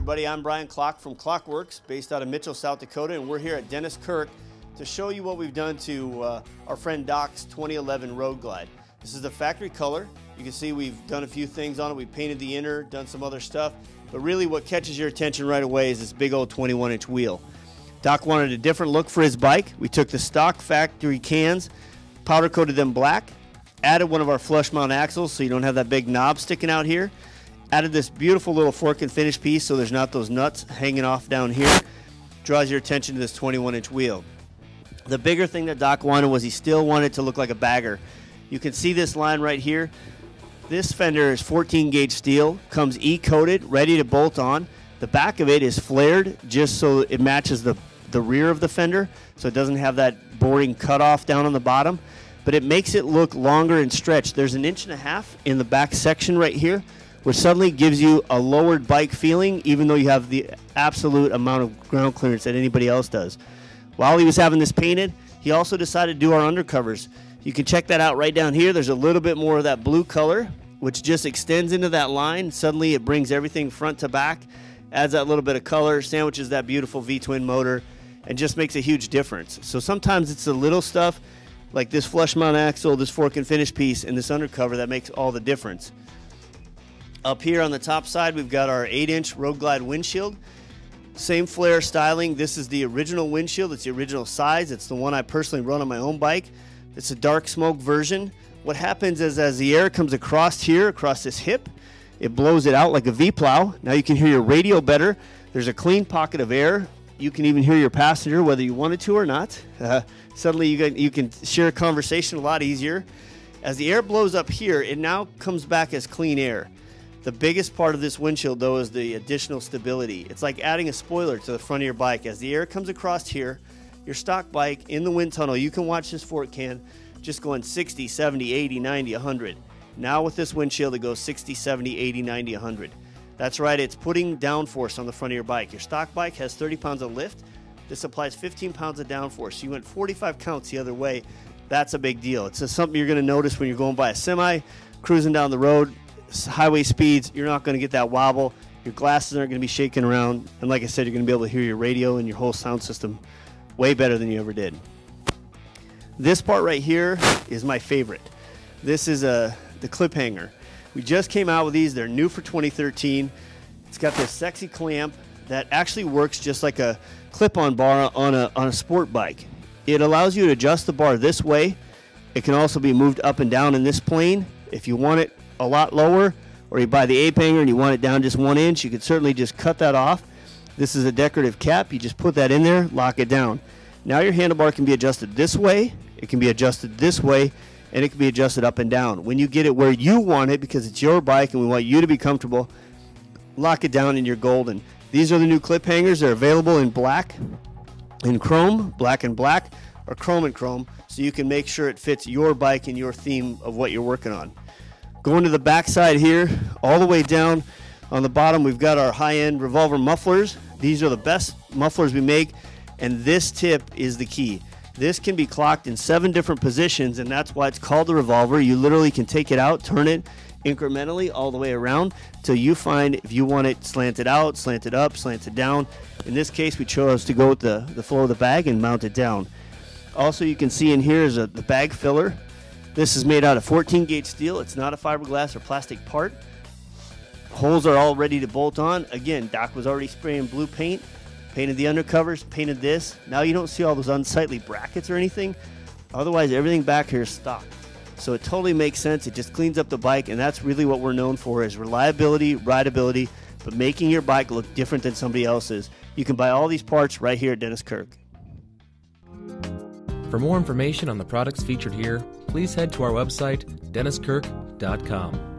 everybody. I'm Brian Klock from Klock Werks, based out of Mitchell, South Dakota, and we're here at Dennis Kirk to show you what we've done to our friend Doc's 2011 Road Glide. This is the factory color. You can see we've done a few things on it. We painted the inner, done some other stuff, but really what catches your attention right away is this big old 21-inch wheel. Doc wanted a different look for his bike. We took the stock factory cans, powder coated them black, added one of our flush mount axles so you don't have that big knob sticking out here, added this beautiful little fork and finish piece so there's not those nuts hanging off down here. Draws your attention to this 21-inch wheel. The bigger thing that Doc wanted was he still wanted it to look like a bagger. You can see this line right here. This fender is 14 gauge steel, comes E-coated, ready to bolt on. The back of it is flared just so it matches the rear of the fender, so it doesn't have that boring cutoff down on the bottom, but it makes it look longer and stretched. There's an 1.5 inches in the back section right here, which suddenly gives you a lowered bike feeling, even though you have the absolute amount of ground clearance that anybody else does. While he was having this painted, he also decided to do our undercovers. You can check that out right down here. There's a little bit more of that blue color, which just extends into that line. Suddenly it brings everything front to back, adds that little bit of color, sandwiches that beautiful V-twin motor, and just makes a huge difference. So sometimes it's the little stuff, like this flush mount axle, this fork and finish piece, and this undercover that makes all the difference. Up here on the top side, we've got our 8-inch Road Glide windshield. Same flare styling. This is the original windshield. It's the original size. It's the one I personally run on my own bike. It's a dark smoke version. What happens is as the air comes across here, across this hip, it blows it out like a V-plow. Now you can hear your radio better. There's a clean pocket of air. You can even hear your passenger whether you wanted to or not. Suddenly you can share a conversation a lot easier. As the air blows up here, it now comes back as clean air. The biggest part of this windshield, though, is the additional stability. It's like adding a spoiler to the front of your bike. As the air comes across here, your stock bike in the wind tunnel, you can watch this fork can just going 60, 70, 80, 90, 100. Now with this windshield, it goes 60, 70, 80, 90, 100. That's right, it's putting downforce on the front of your bike. Your stock bike has 30 pounds of lift. This applies 15 pounds of downforce. You went 45 counts the other way. That's a big deal. It's just something you're going to notice when you're going by a semi, cruising down the road, highway speeds. You're not going to get that wobble. Your glasses aren't going to be shaking around. And like I said, you're going to be able to hear your radio and your whole sound system way better than you ever did. This part right here is my favorite. This is the clip hanger. We just came out with these. They're new for 2013. It's got this sexy clamp that actually works just like a clip-on bar on a sport bike. It allows you to adjust the bar this way. It can also be moved up and down in this plane. If you want it a lot lower, or you buy the ape hanger and you want it down just 1 inch, you could certainly just cut that off. This is a decorative cap. You just put that in there, lock it down. Now your handlebar can be adjusted this way, it can be adjusted this way, and it can be adjusted up and down. When you get it where you want it, because it's your bike and we want you to be comfortable, lock it down and you're golden. These are the new clip hangers. They're available in black and chrome, black and black, or chrome and chrome, so you can make sure it fits your bike and your theme of what you're working on. Going to the back side here, all the way down on the bottom, we've got our high-end Revolver mufflers. These are the best mufflers we make, and this tip is the key. This can be clocked in 7 different positions, and that's why it's called the Revolver. You literally can take it out, turn it incrementally all the way around till you find if you want it slanted out, slanted up, slanted down. In this case, we chose to go with the flow of the bag and mount it down. Also, you can see in here is the bag filler. This is made out of 14 gauge steel. It's not a fiberglass or plastic part. Holes are all ready to bolt on. Again, Doc was already spraying blue paint, painted the undercovers, painted this. Now you don't see all those unsightly brackets or anything. Otherwise, everything back here is stock. So it totally makes sense. It just cleans up the bike, and that's really what we're known for, is reliability, rideability, but making your bike look different than somebody else's. You can buy all these parts right here at Dennis Kirk. For more information on the products featured here, please head to our website, denniskirk.com.